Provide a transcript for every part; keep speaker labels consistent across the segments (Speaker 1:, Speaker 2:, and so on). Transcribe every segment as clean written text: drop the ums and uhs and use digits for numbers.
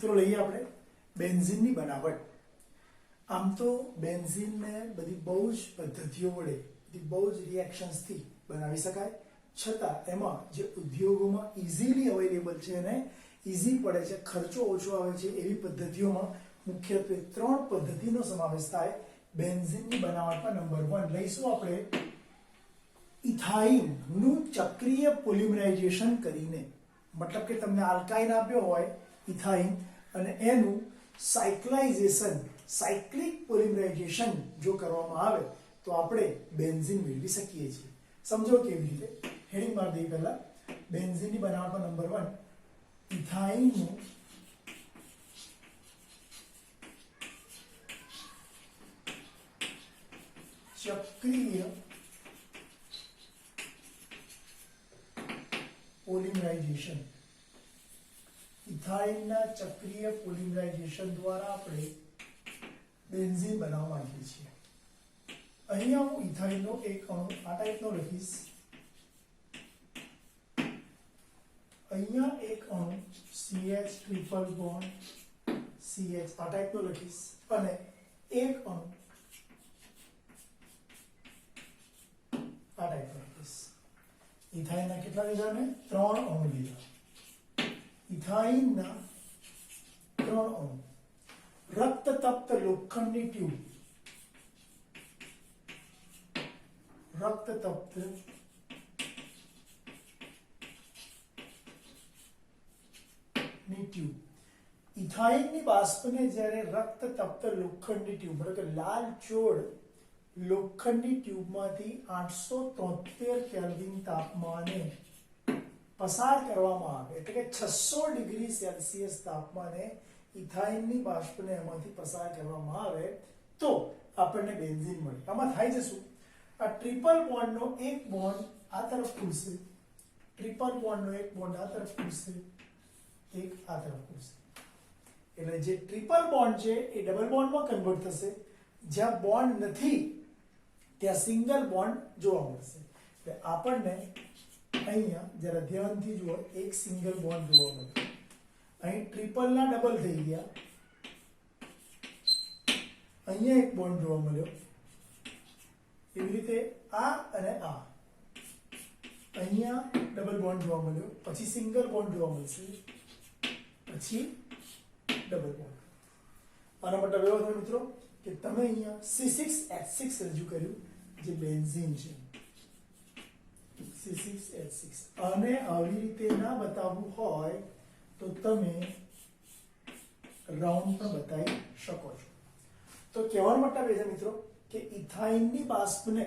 Speaker 1: મિત્રો લઈએ આપણે બેન્ઝીનની બનાવટ. આમ તો બેન્ઝીનને બધી બહુ જ પદ્ધતિઓ વડે, બધી બહુ જ રિએક્શન્સથી બનાવી શકાય, છતાં એમાં જે ઉદ્યોગોમાં ઇઝીલી અવેલેબલ છે અને ઇઝી પડે છે, ખર્ચો ઓછો આવે છે એવી પદ્ધતિઓમાં મુખ્યત્વે 3 પદ્ધતિનો સમાવેશ થાય. બેન્ઝીનની બનાવટમાં નંબર 1 લઈશું આપણે ઇથાઇનનું ચક્રીય પોલિમરાઇઝેશન કરીને. મતલબ કે તમને આલ્કાઇન આપ્યો હોય ઇથાઇન અને એનું સાયક્લાઇઝેશન, સાયક્લિક પોલિમરાઇઝેશન જો કરવામાં આવે તો આપણે બેન્ઝીન મેળવી શકીએ છીએ. સમજો કેવી રીતે. હેડિંગ મારી દઈએ પહેલા. બેન્ઝીનની બનાવટમાં નંબર 1 ઇથાઇનનું ચક્રીય પોલિમરાઇઝેશન. ઇથાઇનના ચક્રીય પોલિમરાઇઝેશન દ્વારા આપણે બેન્ઝીન બનાવવા માંગીએ છીએ. અહીંયા હું ઇથાઇનનો એક અણુ આ ટાઈપનો લખીશ, અહીંયા એક અણુ CH ટ્રિપલ બોન્ડ CH આ ટાઈપનો લખીશ અને એક અણુ આ ટાઈપનો લખીશ. ઇથાઇનના કેટલા લીધા ને? 3 અણુ લીધા. ઇથાઇનના 3 અણુ. રક્તતપ્ત લોખંડની ટ્યુબ, રક્તતપ્ત ની ટ્યુબ. ઇથાઇનની બાષ્પને જ્યારે રક્તતપ્ત લોખંડની ટ્યુબ એટલે કે લાલ ચોળ લોખંડની ટ્યુબમાંથી 873 કેલ્વિન તાપમાને પસાર કરવામાં આવે, એટલે કે 600 ડિગ્રી સેલ્સિયસ તાપમાને ઇથાઇનની બાષ્પને એમાંથી પસાર કરવામાં આવે તો આપણને બેન્ઝીન મળે. આમાં થાય છે શું? આ ટ્રિપલ બોન્ડનો એક બોન્ડ આ તરફ ખુલશે, ટ્રિપલ બોન્ડનો એક બોન્ડ આ તરફ ખુલશે, એક આ તરફ ખુલશે. એટલે જે ટ્રિપલ બોન્ડ છે એ ડબલ બોન્ડમાં કન્વર્ટ થશે. જ્યાં બોન્ડ નથી ત્યાં સિંગલ બોન્ડ જોવા મળશે. એટલે આપણને અહીંયા જરા ધ્યાનથી જુઓ, એક સિંગલ બોન્ડ જોવા મળે. અહીં ટ્રિપલ ના ડબલ થઈ ગયા. અહીંયા એક બોન્ડ જોવા મળ્યો. એવી રીતે આ અને આ અહીંયા ડબલ બોન્ડ જોવા મળ્યો, પછી સિંગલ બોન્ડ જોવા મળશે, પછી ડબલ બોન્ડ. આનો મતલબ એવો થયો મિત્રો કે તમે અહીંયા C6H6 રજૂ કર્યું જે બેન્ઝીન છે. C6H6 અને આવી રીતે ના બતાવવું હોય તો તમે રાઉન્ડ પણ બતાવી શકો છો. તો કહેવાનો મતલબ એ છે મિત્રો કે ઇથાઇનની બાષ્પને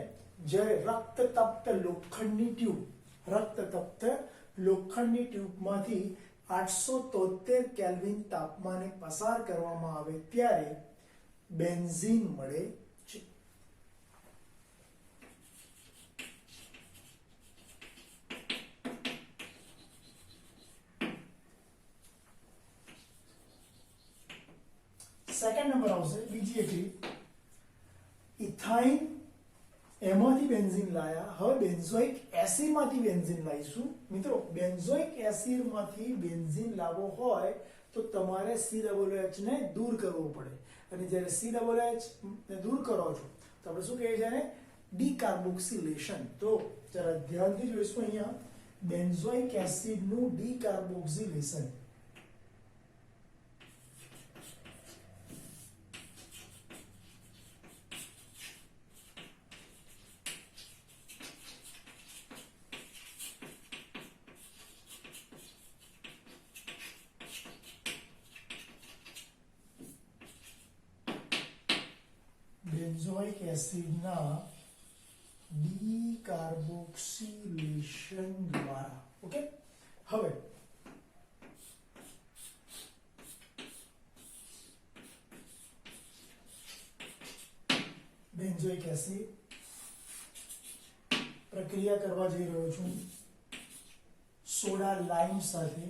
Speaker 1: જ્યારે રક્તતપ્ત લોખંડની ટ્યુબ, રક્તતપ્ત લોખંડની ટ્યુબમાંથી 873 કેલ્વિન તાપમાને પસાર કરવામાં આવે ત્યારે બેન્ઝીન મળે છે. સેકન્ડ નંબર આવશે બીજી એક રીત. ઇથાઇન એમાંથી બેન્ઝીન લાયા, હવે બેન્ઝોઇક એસિડમાંથી બેન્ઝીન લાવીશું. મિત્રો બેન્ઝોઇક એસિડમાંથી બેન્ઝીન લાવવો હોય તો તમારે COOH ને દૂર કરવો પડે. અને જ્યારે COOH ને દૂર કરો છો તો આપણે શું કહીએ છીએ? ડીકાર્બોક્સિલેશન. તો જરા ધ્યાનથી જોઈશું અહીંયા બેન્ઝોઇક એસિડનું ડીકાર્બોક્સિલેશન. બેન્ઝોઇક એસિડના ડીકાર્બોક્સિલેશન દ્વારા. ઓકે, હવે બેન્ઝોઇક એસિડ પ્રક્રિયા કરવા જઈ રહ્યો છું સોડા લાઇમ સાથે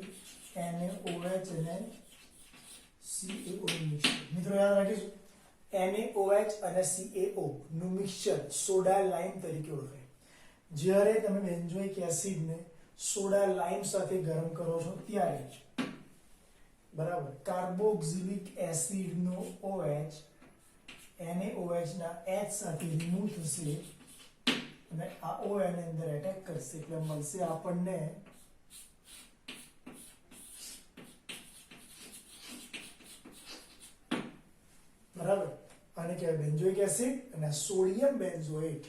Speaker 1: NaOH અને CaO મિક્સર. મિત્રો યાદ રાખીશું NaOH અને CaO નું મિક્સચર સોડા લાઇમ તરીકે ઓળખાય. જ્યારે તમે બેન્ઝોઇક એસિડને સોડા લાઇમ સાથે ગરમ કરો છો ત્યારે બરાબર, કાર્બોક્સિલિક એસિડ નો OH NaOH ના H સાથે રિમૂવ થશે અને આ O એની અંદર એટેક કરશે એટલે મળશે આપણને બરાબર, આને કહેવાય બેન્ઝોઇક એસિડ અને સોડિયમ બેન્ઝોએટ.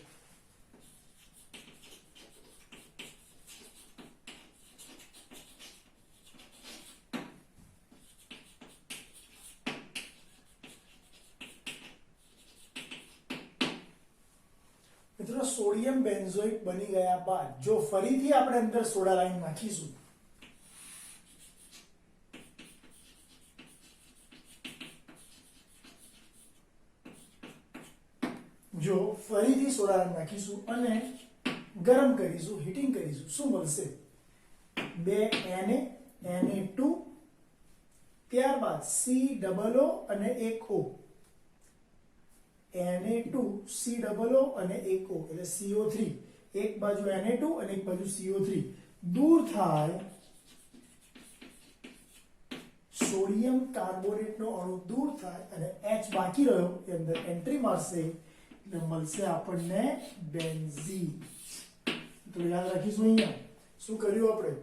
Speaker 1: મિત્રો સોડિયમ બેન્ઝોઇટ બની ગયા બાદ જો ફરીથી આપણે અંદર સોડા લાઈમ નાખીશું અને ગરમ કરીશું, હીટિંગ કરીશું, શું મળશે? 2 Na2 ત્યારબાદ COO અને એક O. Na2 COO અને એક O એટલે CO3. એક બાજુ Na2 અને એક બાજુ CO3 દૂર થાય, સોડિયમ કાર્બોનેટ નો અણુ દૂર થાય અને H બાકી રહ્યો એ અંદર એન્ટ્રી મારશે એટલે મળશે આપણને બેન્ઝીન. તો યાદ રાખીશું અહીંયા શું કર્યું આપણે?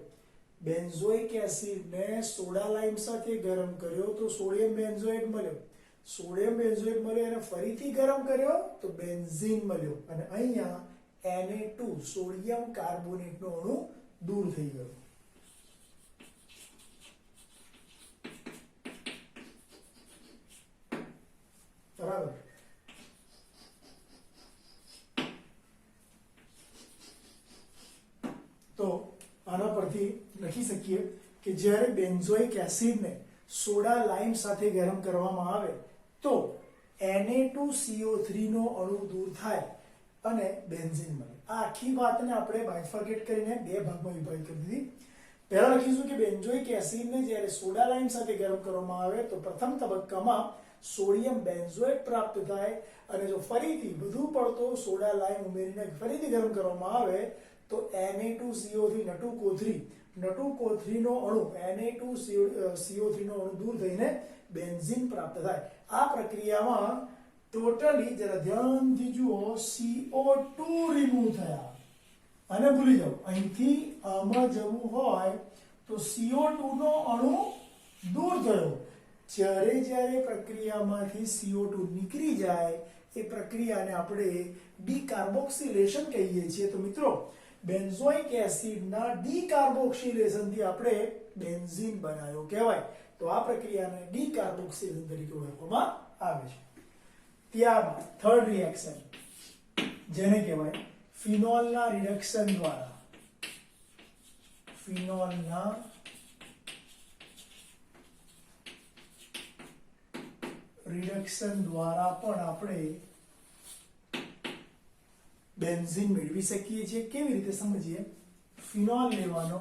Speaker 1: બેન્ઝોઇક એસિડ ને સોડા લાઇમ સાથે ગરમ કર્યો તો સોડિયમ બેન્ઝોએટ મળ્યો. સોડિયમ બેન્ઝોએટ મળ્યો અને ફરીથી ગરમ કર્યો તો બેન્ઝીન મળ્યો અને અહીંયા Na2 સોડિયમ કાર્બોનેટ નો અણુ દૂર થઈ ગયો. બરાબર, તો આના પરથી લખી શકીએ કે જ્યારે બેન્ઝોઇક એસિડને સોડા લાઇમ સાથે ગરમ કરવામાં આવે તો Na2CO3 નો અણુ દૂર થાય અને બેન્ઝીન મળે. આ આખી વાતને આપણે બાયફર્કેટ કરીને બે ભાગમાં વિભાજિત કરી દીધી. પહેલા લખીશું કે બેન્ઝોઇક એસિડને જ્યારે સોડા લાઇમ સાથે ગરમ કરવામાં આવે તો પ્રથમ તબક્કામાં સોડિયમ બેન્ઝોએટ પ્રાપ્ત થાય અને જો ફરીથી વધુ પડતો સોડા લાઇમ ઉમેરીને ફરીથી ગરમ કરવામાં આવે તો Na2CO3 નટુકો3 નો અણુ Na2CO3 નો અણુ દૂર થઈને બેન્ઝીન પ્રાપ્ત થાય. આ પ્રક્રિયામાં ટોટલી જરા ધ્યાનથી જુઓ CO2 રિમૂવ થયા અને ભૂલી જાઓ અહીંથી આમાં જવું હોય તો CO2 નો અણુ દૂર થયો. જ્યારે પ્રક્રિયામાંથી CO2 નીકળી જાય એ પ્રક્રિયાને આપણે ડીકાર્બોક્સિલેશન કહીએ છીએ. તો મિત્રો બેન્ઝોઇક એસિડના ડીકાર્બોક્સિલેશન થી આપણે બેન્ઝીન બનાવ્યો કહેવાય. તો આ પ્રક્રિયાને ડીકાર્બોક્સિલેશન તરીકે ઓળખવામાં આવે છે. ત્યારબાદ થર્ડ રિએક્શન જેને કહેવાય ફિનોલના રિડક્શન દ્વારા પણ આપણે બેન્ઝીન મેળવી શકીએ છીએ. કેવી રીતે સમજીએ? ફિનોલ લેવાનો,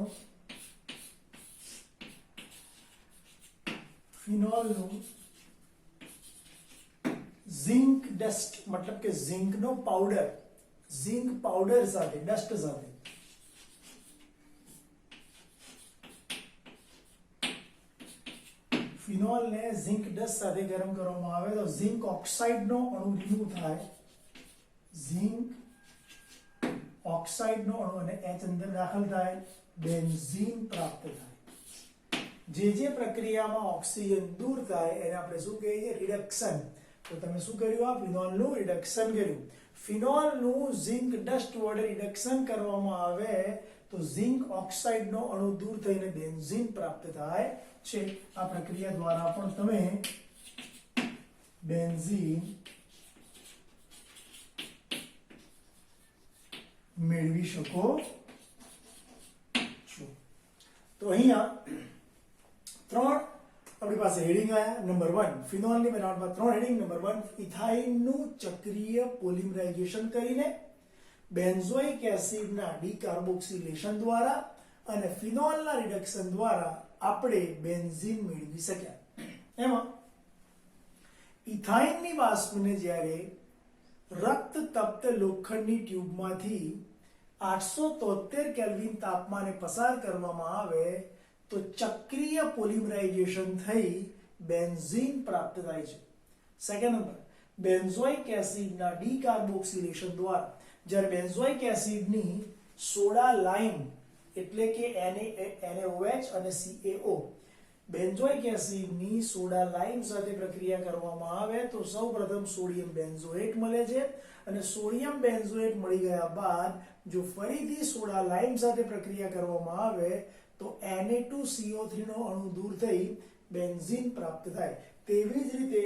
Speaker 1: ફિનોલનું ઝિંક ડસ્ટ મતલબ કે ઝિંકનો પાવડર, ઝિંક પાવડર સાથે ડસ્ટ સાથે ફિનોલને ઝિંક ડસ્ટ સાથે ગરમ કરવામાં આવે તો ઝિંક ઓક્સાઇડનો અણુ રિમૂવ થાય. ઝિંક ઓક્સાઇડનો અણુ અને H અંદર દાખલ થાય, બેન્ઝીન પ્રાપ્ત થાય. જે પ્રક્રિયામાં ઓક્સિજન દૂર થાય એને આપણે શું કહીએ છીએ? રિડક્શન. તો તમે શું કર્યું? આ ફિનોલનું રિડક્શન કર્યું. ફિનોલનું ઝિંક ડસ્ટ વડે રિડક્શન કરવામાં આવે તો ઝિંક ઓક્સાઇડનો અણુ દૂર થઈને બેન્ઝીન પ્રાપ્ત થાય છે. આ પ્રક્રિયા દ્વારા પણ તમે બેન્ઝીન મેળવી શકો છો. તો અહીંયા ત્રણ આપણી પાસે હેડિંગ આયા. નંબર 1 ફિનોલની બનાવટમાં ત્રણ હેડિંગ. નંબર 1 ઇથાઇનનું ચક્રીય પોલિમરાઇઝેશન કરીને બેન્ઝોઇક એસિડના ડીકાર્બોક્સિલેશન દ્વારા અને ફિનોલના રિડક્શન દ્વારા આપણે બેન્ઝીન મેળવી શક્યા. એમાં ઇથાઇનની બાષ્પને જ્યારે રક્ત તપ્ત લોખંડની ટ્યુબમાંથી 873 કેલ્વિન તાપમાને પસાર કરવામાં આવે તો ચક્રીય પોલિમરાઇઝેશન થઈ બેન્ઝીન પ્રાપ્ત થાય છે. સેકન્ડ નંબર, બેન્ઝોઇક એસિડના ડીકાર્બોક્સિલેશન દ્વારા જ્યારે બેન્ઝોઇક એસિડની સોડા લાઇમ એટલે કે NaOH અને CaO બેન્ઝોઇક એસિડની સોડા લાઇમ સાથે પ્રક્રિયા કરવામાં આવે તો સૌપ્રથમ સોડિયમ બેન્ઝોએટ મળે છે અને સોડિયમ બેન્ઝોએટ મળી ગયા બાદ જો ફરીથી સોડા લાઇમ સાથે પ્રક્રિયા કરવામાં આવે તો Na2CO3 નો અણુ દૂર થઈ બેન્ઝીન પ્રાપ્ત થાય. તેવી જ રીતે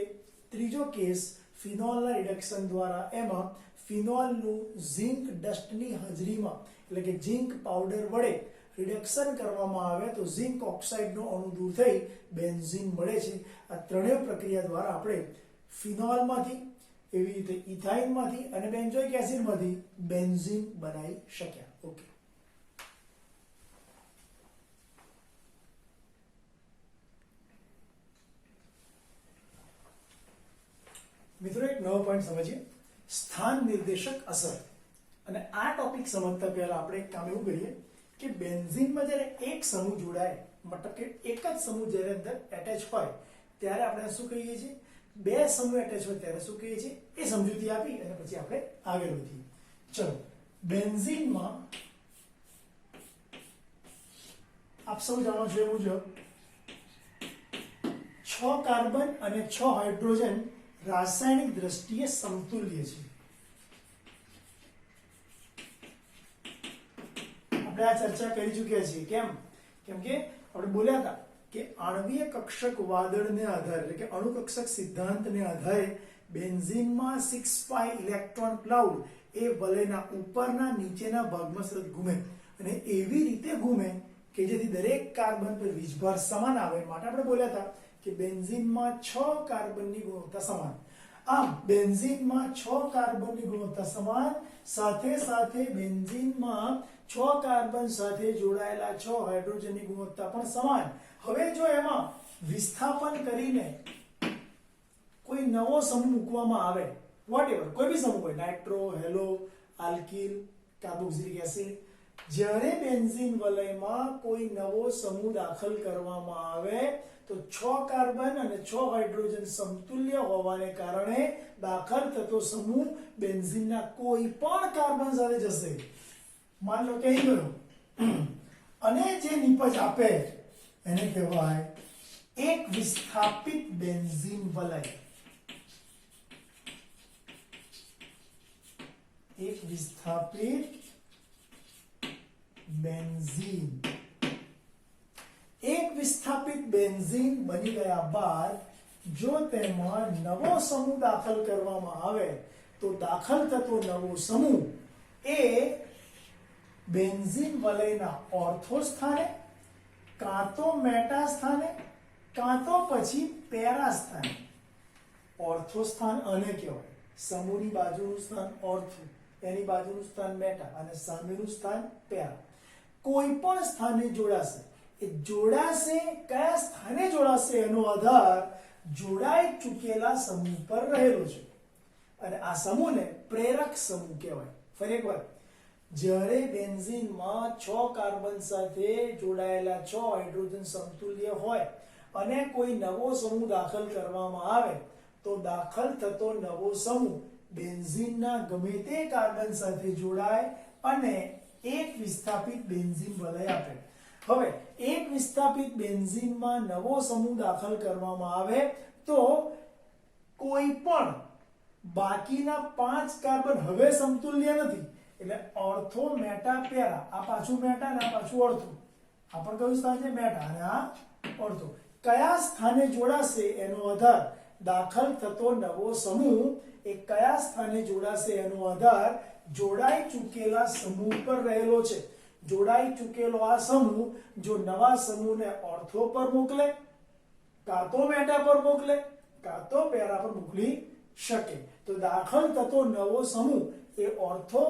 Speaker 1: ત્રીજો કેસ ફિનોલના રિડક્શન દ્વારા એમાં ફિનોલનું ઝિંક ડસ્ટની હાજરીમાં એટલે કે ઝિંક પાવડર વડે રિડક્શન કરવામાં આવે તો ઝિંક ઓક્સાઇડનો અણુ દૂર થઈ બેન્ઝીન મળે છે. આ ત્રણેય પ્રક્રિયા દ્વારા આપણે ફિનોલમાંથી એવી રીતે ઇથાઇનમાંથી અને બેન્ઝોઇક એસિડમાંથી બેન્ઝીન બનાવી શક્યા. ઓકે, મિત્રો એક નવો પોઈન્ટ સમજીએ, સ્થાન નિર્દેશક અસર. અને આ ટોપિક સમજતા પહેલા આપણે એક કામ એવું કરીએ કે બેન્ઝીનમાં જ્યારે એક સમૂહ જોડાય મતલબ કે એક જ સમૂહ જ્યારે અંદર એટેચ હોય ત્યારે આપણે શું કહીએ છીએ, બે સમૂહ એટેચ હોય ત્યારે શું કહીએ છીએ એ સમજૂતી આપી અને પછી આપણે આગળ વધીએ. ચલો, બેન્ઝીનમાં આપ સૌ જાણો છો એ મુજબ 6 કાર્બન અને 6 હાઇડ્રોજન રાસાયણિક દ્રષ્ટિએ સમતુલ્ય છે. આપણે આ ચર્ચા કરી ચૂક્યા છીએ. કેમ કે આપણે બોલ્યા હતા કે આણ્વીય કક્ષક વાદળને આધારે એટલે કે અણુ કક્ષક સિદ્ધાંતને આધારે બેન્ઝીનમાં 6 ઇલેક્ટ્રોન ક્લાઉડ એ વલયના ઉપરના નીચેના ભાગમાં સતત ઘૂમે અને એવી રીતે ઘૂમે કે જેથી દરેક કાર્બન પર વીજભાર સમાન આવે. માટે આપણે બોલ્યા હતા કે બેન્ઝીનમાં 6 કાર્બનની ગુણવત્તા સમાન. આમ બેન્ઝીનમાં 6 કાર્બનની ગુણવત્તા સમાન, સાથે સાથે બેન્ઝીનમાં 6 કાર્બન સાથે જોડાયેલા 6 હાઇડ્રોજનની ગુણવત્તા પણ સમાન. હવે જો એમાં વિસ્થાપન કરીને કોઈ નવો સમૂહ મૂકવામાં આવે, વોટએવર કોઈ બી સમૂહ હોય, નાઇટ્રો, હેલો, આલ્કિલ, કાર્બોક્સિલિક એસિડ, જ્યારે બેન્ઝીન વલયમાં કોઈ નવો સમૂહ દાખલ કરવામાં આવે તો 6 કાર્બન અને 6 હાઇડ્રોજન સમતુલ્ય હોવાને કારણે દાખલ થતો સમૂહ બેન્ઝીનના કોઈ પણ કાર્બન સાથે જશે. માન લો કે અહીં ગયો અને જે નિપજ આપે એને કહેવાય એક વિસ્થાપિત બેન્ઝીન વલય. એક વિસ્થાપિત બેન્ઝીન. એક વિસ્થાપિત બેન્ઝીન બની ગયા બાદ જો તેમાં નવો સમૂહ દાખલ કરવામાં આવે તો દાખલ થતો નવો સમૂહ એ બેન્ઝીન વલયના ઓર્થો સ્થાને, કાં તો મેટા સ્થાને, કાં તો પછી પેરા સ્થાને. ઓર્થો સ્થાન આને કહેવાય, સમૂહની બાજુનું સ્થાન ઓર્થો, એની બાજુનું સ્થાન મેટા અને સામેનું સ્થાન પેરા. કોઈ પણ સ્થાને જોડાશે. એ જોડાશે, કયા સ્થાને જોડાશે એનો આધાર જોડાઈ ચૂકેલા સમૂહ પર રહેલો છે અને આ સમૂહને પ્રેરક સમૂહ કહેવાય. ફરી એકવાર, જ્યારે બેન્ઝીનમાં 6 કાર્બન સાથે જોડાયેલા 6 હાઇડ્રોજન સમતુલ્ય હોય અને કોઈ નવો સમૂહ દાખલ કરવામાં આવે તો દાખલ થતો નવો સમૂહ બેન્ઝીનના ગમે તે કાર્બન સાથે જોડાય અને એક વિસ્થાપિત બેન્ઝીન વલય આપે. હવે એક વિસ્થાપિત બેન્ઝીનમાં નવો સમૂહ દાખલ કરવામાં આવે તો કોઈ પણ બાકીના 5 કાર્બન હવે સમતુલ્ય નથી એટલે ઓર્થો, મેટા, પેરા. આ પાછું મેટા અને આ પાછું ઓર્થો. આ પણ કયું સ્થાન છે? મેટા અને આ ઓર્થો. કયા સ્થાને જોડાશે એનો આધાર દાખલ થતો નવો સમૂહ એ કયા સ્થાને જોડાશે એનો આધાર જોડાઈ ચૂકેલા સમૂહ પર રહેલો છે. જોડાઈ ચૂકેલો આ સમૂહ જો નવા સમૂહને ઓર્થો પર મોકલે, કાં તો મેટા પર મોકલે, કાં તો પેરા પર મોકલી શકે તો દાખલ થતો નવો સમૂહ એ ઓર્થો,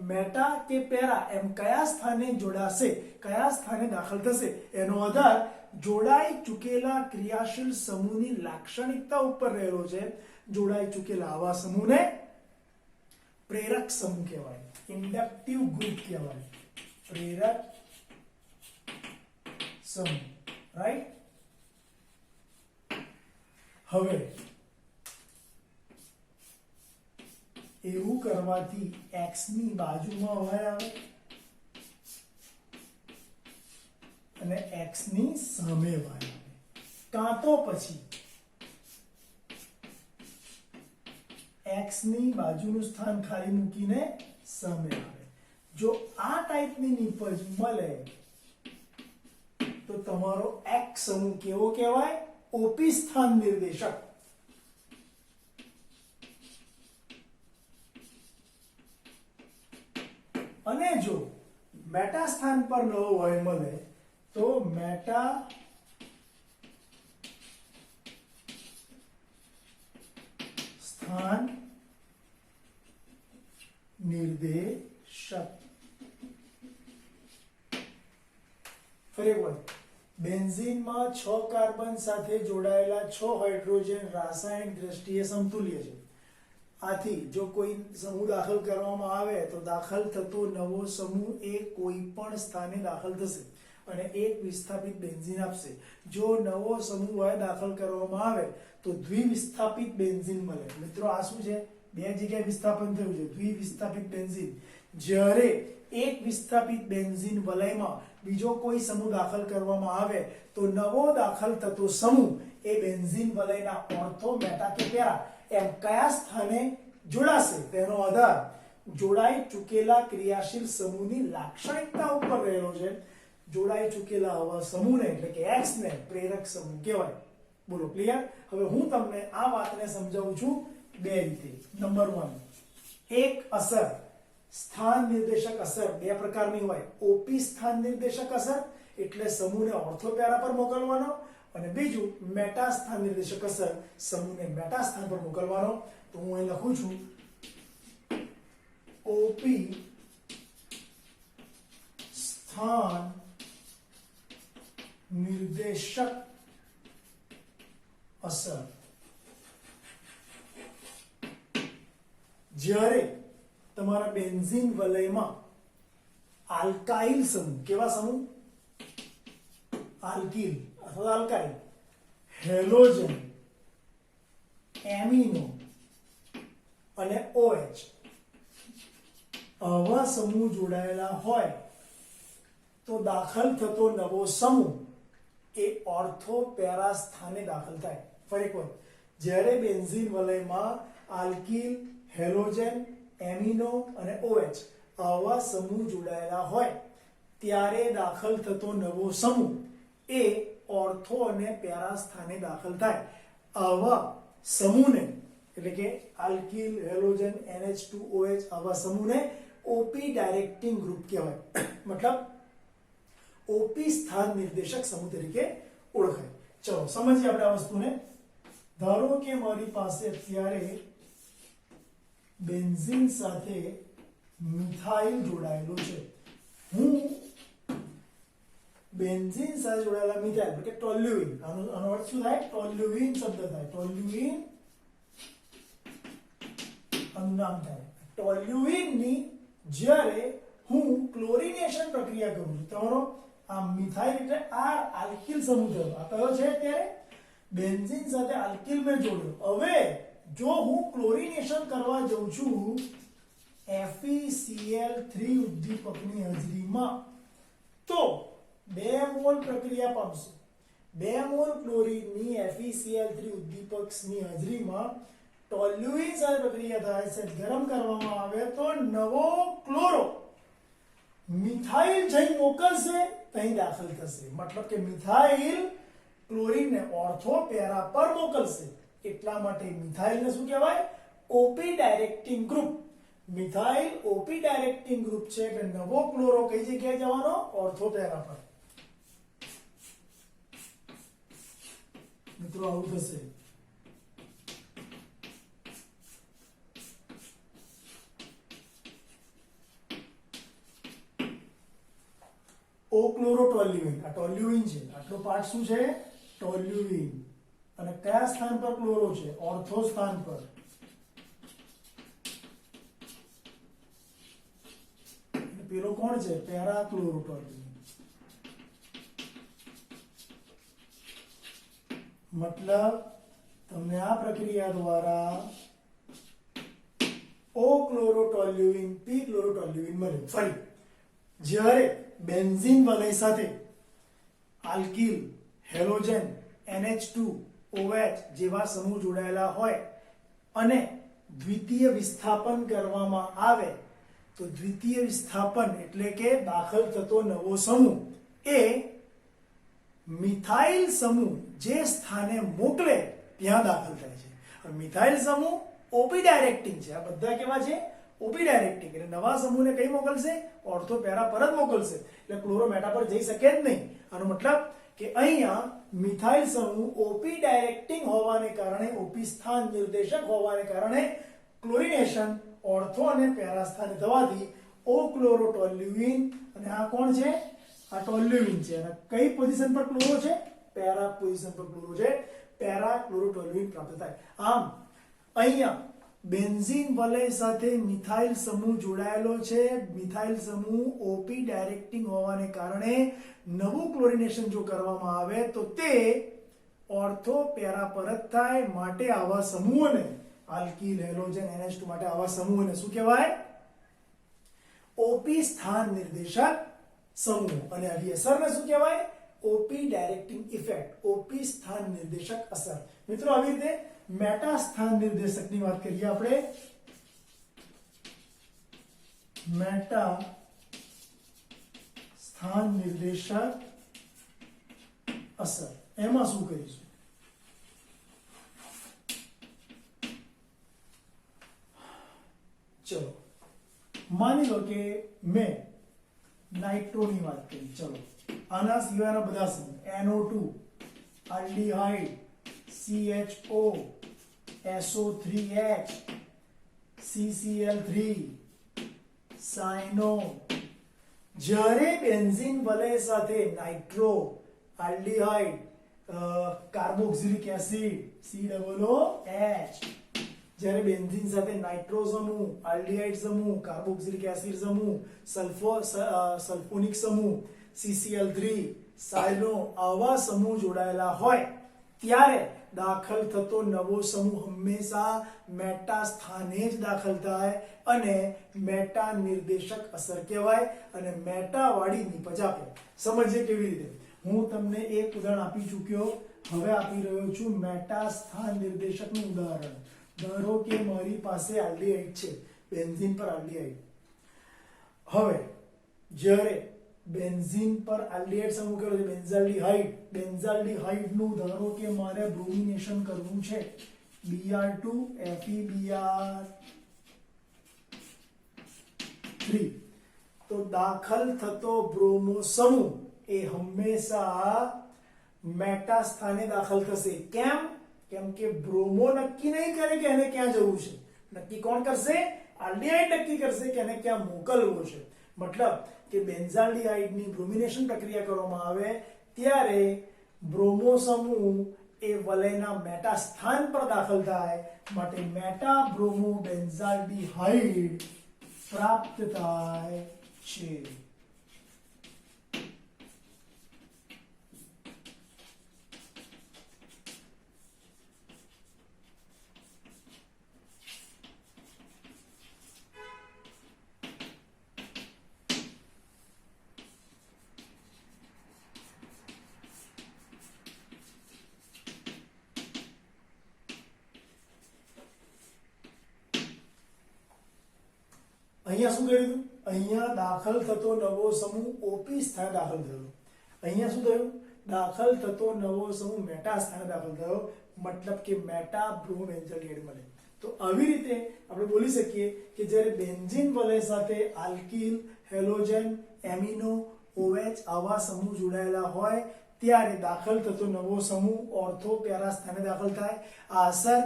Speaker 1: મેટા કે પેરા એમ કયા સ્થાને જોડાશે, કયા સ્થાને દાખલ થશે એનો આધાર જોડાઈ ચૂકેલા ક્રિયાશીલ સમૂહની લાક્ષણિકતા ઉપર રહેલો છે. જોડાઈ ચૂકેલા આવા સમૂહને પ્રેરક સમૂહ કહેવાય, ઇન્ડક્ટિવ ગ્રુપ કહેવાય. પ્રેરક સમૂહ, રાઈટ? હવે એવું કરવાથી x ની બાજુમાં y આવે અને x ની સામે y આવે, કાં તો પછી x ની બાજુનું સ્થાન ખાલી મૂકીને સામે આવે. જો આ ટાઈપની નિપજ મળે તો તમારો x સમૂહ કેવો કહેવાય? ઓપી સ્થાન નિર્દેશક. અને જો મેટા સ્થાન પર નવો y મળે તો મેટા સ્થાન નિર્દેશક. ફરી એકવાર, બેન્ઝીનમાં 6 કાર્બન સાથે જોડાયેલા 6 હાઇડ્રોજન રાસાયણિક દ્રષ્ટિએ સમતુલ્ય છે. આથી જો કોઈ સમૂહ દાખલ કરવામાં આવે તો દાખલ થતો નવો સમૂહ એ કોઈ પણ સ્થાને દાખલ થશે અને એક વિસ્થાપિત બેન્ઝીન આપશે. જો નવો સમૂહ y દાખલ કરવામાં આવે તો દ્વિવિસ્થાપિત બેન્ઝીન મળે. મિત્રો આ શું છે? બે જગ્યાએ વિસ્થાપન થયું છે, દ્વિવિસ્થાપિત બેન્ઝીન. જ્યારે એક વિસ્થાપિત બેન્ઝીન વલયમાં બીજો કોઈ સમૂહ દાખલ કરવામાં આવે તો નવો દાખલ થતો સમૂહ એ બેન્ઝીન વલયના ઓર્થો, મેટા કે પેરા એમ કયા સ્થાને જોડાશે તેનો આધાર જોડાઈ ચૂકેલા ક્રિયાશીલ સમૂહની લાક્ષણિકતા ઉપર રહેલો છે. જોડાઈ ચૂકેલા આવા સમૂહને એટલે કે x ને પ્રેરક સમૂહ કહેવાય. બોલો, ક્લિયર? હવે હું તમને આ વાતને સમજાવું છું બે રીતે. નંબર 1, એક અસર, સ્થાન નિર્દેશક અસર બે પ્રકારની હોય. ઓપી સ્થાન નિર્દેશક અસર એટલે સમૂહને ઓર્થો પેરા પર મોકલવાનો, અને બીજું મેટા સ્થાન નિર્દેશક અસર, સમૂહને મેટા સ્થાન પર મોકલવાનો. તો હું અહીં લખું છું ઓપી સ્થાન નિર્દેશક અસર. જ્યારે તમારા બેન્ઝીન વલયમાં આલ્કાઇલ સમૂહ, કેવા સમૂહ? આલ્કિલ અથવા આલ્કાઇલ, હેલોજન, એમિનો અને OH આવા સમૂહ જોડાયેલા હોય તો દાખલ થતો નવો સમૂહ એ ઓર્થો પેરા સ્થાને દાખલ થાય. ફરી એકવાર, જ્યારે બેન્ઝીન વલયમાં આલ્કિલ, હેલોજન, એમિનો અને OH આવા સમૂહ જોડાયેલા હોય ત્યારે દાખલ થતો નવો સમૂહ એ ઓર્થો અને પેરા સ્થાને દાખલ થાય. આવા સમૂહને એટલે કે આલ્કિલ, હેલોજન, NH2OH આવા સમૂહને ઓપી ડાયરેક્ટિંગ ગ્રુપ કહેવાય. મતલબ ઓપી સ્થાન નિર્દેશક સમૂહ તરીકે ઓળખાય. ચલો સમજીએ આપણે આ વસ્તુને. ધારો કે મારી પાસે અત્યારે બેન્ઝીન સાથે મિથાઇલ જોડાયેલો છે. હું બેન્ઝીન સાથે જોડાયેલા મિથાઇલ એટલે કે ટોલ્યુઇન, આનો અર્થ શું થાય? ટોલ્યુઇન શબ્દ થાય. ટોલ્યુઇન આનું નામ થાય. ટોલ્યુઇનની જ્યારે હું ક્લોરિનેશન પ્રક્રિયા કરું છું, તમારો આ મિથાઇલ એટલે આ આલ્કિલ સમૂહ થયો. આ કયો છે? અત્યારે બેન્ઝીન સાથે આલ્કિલ મેં જોડ્યો. હવે જો હું ક્લોરિનેશન કરવા જઉં છું FeCl3 ઉદ્દીપકની હાજરીમાં તો 2 મોલ પ્રક્રિયા પામશે. 2 મોલ ક્લોરીનની FeCl3 ઉદ્દીપકની હાજરીમાં ટોલ્યુઇન સાથે પ્રક્રિયા થાય છે. ગરમ કરવામાં આવે તો નવો ક્લોરો મિથાઇલ જઈ મોકલશે, અહીં દાખલ થશે. મતલબ કે મિથાઇલ ક્લોરીનને ઓર્થો પેરા પર મોકલશે. એટલા માટે મિથાઇલને શું કહેવાય? O P directing group. Methyl O P directing group છે એટલે નવો ક્લોરો કઈ જગ્યાએ જવાનો? ઓર્થો પેરા પર. મિત્રો આવું થશે. ઓ ક્લોરોટોલ્યુઇન, આ ટોલ્યુઇન છે. આટલો પાર્ટ શું છે? ટોલ્યુઇન. અને કયા સ્થાન પર ક્લોરો છે? ઓર્થો સ્થાન પર. પેલો કોણ છે? પેરા ક્લોરોટોલ્યુઇન. મતલબ તમને આ પ્રક્રિયા દ્વારા O ક્લોરોટોલ્યુઇન P ક્લોરોટોલ્યુઇન મળ્યું. ફરી જ્યારે બેન્ઝીન વલય સાથે આલ્કિલ, હેલોજન, NH2, OH જેવા સમૂહ જોડાયેલા હોય અને દ્વિતીય વિસ્થાપન કરવામાં આવે તો દ્વિતીય વિસ્થાપન એટલે કે દાખલ થતો નવો સમૂહ એ મિથાઇલ સમૂહ જે સ્થાને મોકલે ત્યાં દાખલ થાય છે. હવે મિથાઇલ સમૂહ ઓપી ડાયરેક્ટિંગ છે. આ બધા કેવા છે? ઓપી ડાયરેક્ટિંગ. એટલે નવા સમૂહને કઈ મોકલશે? ઓર્થો પેરા પર જ મોકલશે. એટલે ક્લોરો મેટા પર જઈ શકે જ નહીં. આનો મતલબ કે અહીંયા મિથાઇલ સમૂહ ઓપી ડાયરેક્ટિંગ હોવાને કારણે, ઓપી સ્થાન નિર્દેશક હોવાને કારણે ક્લોરિનેશન ઓર્થો અને પેરા સ્થાને થવાથી O ક્લોરોટોલ્યુઇન, અને આ કોણ છે? આ ટોલ્યુઇન છે. અને કઈ પોઝિશન પર ક્લોરો છે? પેરા પોઝિશન પર ક્લોરો છે. પેરા ક્લોરોટોલ્યુઇન પ્રાપ્ત થાય. આમ અહીંયા બેન્ઝીન વલય સાથે મિથાઇલ સમૂહ જોડાયેલો છે. મિથાઇલ સમૂહ ઓપી ડાયરેક્ટિંગ હોવાને કારણે નવું ક્લોરિનેશન જો કરવામાં આવે તો તે ઓર્થો પેરા પરત થાય. માટે આવા સમૂહોને આલ્કિલ, હેલોજન, NH2 માટે આવા સમૂહોને શું કહેવાય? ઓપી સ્થાન નિર્દેશક સમૂહ. અને આવી અસરને શું કહેવાય? ઓપી ડાયરેક્ટિંગ ઇફેક્ટ, ઓપી સ્થાન નિર્દેશક અસર. મિત્રો આવી રીતે મેટા સ્થાન નિર્દેશકની વાત કરીએ આપણે. મેટા સ્થાન નિર્દેશક અસર એમાં શું કરીશું? ચલો માની લો કે મેં નાઇટ્રોની વાત કરી. ચલો આના સિવાયના બધા સમૂહ NO2, aldehyde, CHO, SO3H, CCl3, સાયનો. જ્યારે બેન્ઝીન વલય સાથે nitro, aldehyde, carboxylic acid COOH, જ્યારે બેન્ઝીન સાથે નાઇટ્રો સમૂહ, આલ્ડીહાઇડ સમૂહ, કાર્બોક્સિલિક એસિડ સમૂહ, સલ્ફોનિક સમૂહ CCl3, સાયનો આવા સમૂહ જોડાયેલા હોય ત્યારે દાખલ થતો નવો સમૂહ હંમેશા મેટા સ્થાને જ દાખલ થાય અને મેટા નિર્દેશક અસર કહેવાય. અને મેટા વાળી નિપજ આપે. સમજીએ કેવી રીતે? હું તમને એક ઉદાહરણ આપી ચૂક્યો, હવે આપી રહ્યો છું મેટા સ્થાન નિર્દેશકનું ઉદાહરણ. ધારો કે મારી પાસે આલ્ડીહાઇડ છે, બેન્ઝીન પર આલ્ડીહાઇડ. હવે જ્યારે બેન્ઝીન પર આલ્ડીહાઇડ સમૂહ કયો છે? બેન્ઝાલ્ડીહાઇડ. બેન્ઝાલ્ડીહાઇડનું ધારો કે મારે બ્રોમિનેશન કરવું છે, Br2 FeBr3, તો દાખલ થતો બ્રોમો સમૂહ એ હંમેશા મેટા સ્થાને દાખલ થશે. કેમ? કેમ કે બ્રોમો નક્કી નહીં કરે કે એને ક્યાં જવું છે. નક્કી કોણ કરશે? આલ્ડીહાઇડ નક્કી કરશે કે એને ક્યાં મોકલવો છે. મતલબ કે બેન્ઝાલ્ડીહાઇડની બ્રોમિનેશન પ્રક્રિયા કરવામાં આવે ત્યારે બ્રોમો સમૂહ એ વલયના મેટા સ્થાન પર દાખલ થાય. માટે મેટા બ્રોમો બેન્ઝાલ્ડીહાઇડ પ્રાપ્ત થાય છે. અહીંયા શું કર્યું? અહીંયા દાખલ થતો નવો સમૂહ ઓપી સ્થાને દાખલ થયો. અહીંયા શું થયું? દાખલ થતો નવો સમૂહ મેટા સ્થાને દાખલ થયો. મતલબ કે મેટા બ્રોમોબેન્ઝાલ્ડીહાઇડ મળે. તો આવી રીતે આપણે બોલી શકીએ કે જ્યારે બેન્ઝીન વલય સાથે આલ્કિલ, હેલોજન, એમિનો, OH આવા સમૂહ જોડાયેલા હોય ત્યારે દાખલ થતો નવો સમૂહ ઓર્થો પેરા સ્થાને દાખલ થાય. આ અસર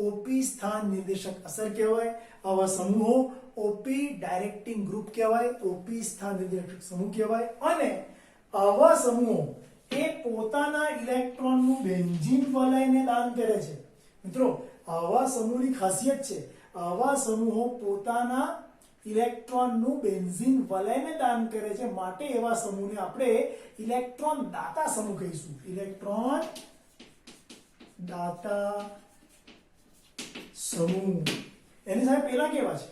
Speaker 1: ઓપી સ્થાન નિર્દેશક અસર કહેવાય. આવા સમૂહો ઓપી ડાયરેક્ટિંગ ગ્રુપ કહેવાય, ઓપી સ્થાન નિર્દેશક સમૂહ કહેવાય. અને આવા સમૂહો એ પોતાના ઇલેક્ટ્રોનનું બેન્ઝીન વલયને દાન કરે છે. મિત્રો આવા સમૂહની ખાસિયત છે, આવા સમૂહો પોતાના ઇલેક્ટ્રોનનું બેન્ઝીન વલયને દાન કરે છે. માટે એવા સમૂહને આપણે ઇલેક્ટ્રોન દાતા સમૂહ કહીશું. ઇલેક્ટ્રોન દાતા સમૂહ. એની સામે પેલા કેવા છે?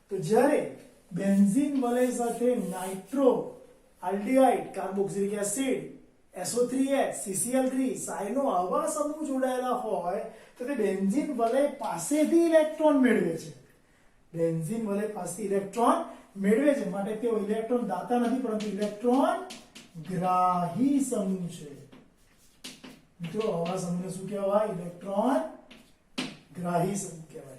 Speaker 1: તો જ્યારે બેન્ઝીન વલય સાથે nitro aldehyde carboxylic acid SO3H CCl3 સાયનો આવા સમૂહ જોડાયેલા હોય તો તે બેન્ઝીન વલય પાસેથી ઇલેક્ટ્રોન મેળવે છે. બેન્ઝીન વલય પાસેથી ઇલેક્ટ્રોન મેળવે છે, માટે તેઓ ઇલેક્ટ્રોન દાતા નથી પરંતુ ઇલેક્ટ્રોન ગ્રાહી સમૂહ છે. મિત્રો આવા સમૂહને શું કહેવાય? ઇલેક્ટ્રોન ગ્રાહી સમૂહ કહેવાય.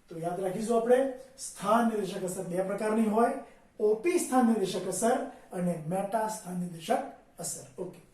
Speaker 1: તો યાદ રાખીશું આપણે, સ્થાન નિર્દેશક અસર બે પ્રકારની હોય, ઓપી સ્થાન નિર્દેશક અસર અને મેટા સ્થાન નિર્દેશક અસર. ઓકે.